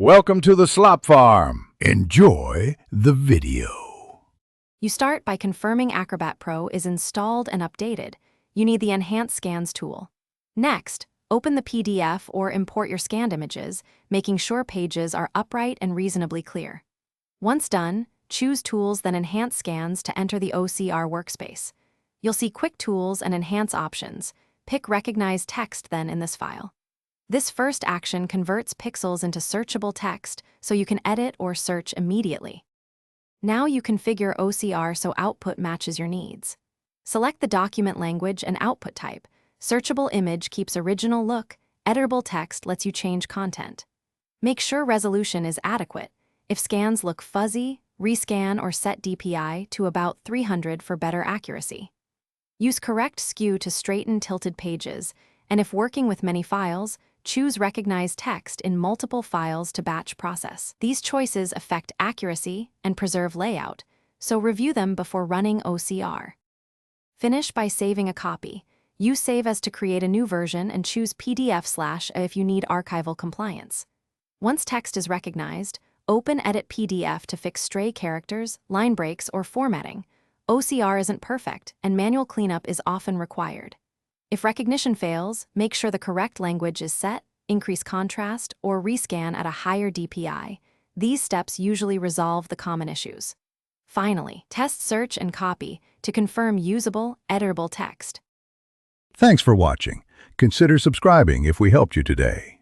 Welcome to the Slop Farm. Enjoy the video. You start by confirming Acrobat Pro is installed and updated. You need the Enhance Scans tool. Next, open the PDF or import your scanned images, making sure pages are upright and reasonably clear. Once done, choose Tools then Enhance Scans to enter the OCR workspace. You'll see Quick Tools and Enhance options. Pick Recognize Text then in this file. This first action converts pixels into searchable text so you can edit or search immediately. Now you configure OCR so output matches your needs. Select the document language and output type. Searchable image keeps original look, editable text lets you change content. Make sure resolution is adequate. If scans look fuzzy, rescan or set DPI to about 300 for better accuracy. Use correct skew to straighten tilted pages, and if working with many files, choose Recognize Text in multiple files to batch process. These choices affect accuracy and preserve layout, so review them before running OCR. Finish by saving a copy. Use Save As to create a new version and choose PDF/A if you need archival compliance. Once text is recognized, open Edit PDF to fix stray characters, line breaks, or formatting. OCR isn't perfect, and manual cleanup is often required. If recognition fails, make sure the correct language is set, increase contrast, or rescan at a higher DPI. These steps usually resolve the common issues. Finally, test search and copy to confirm usable, editable text. Thanks for watching. Consider subscribing if we helped you today.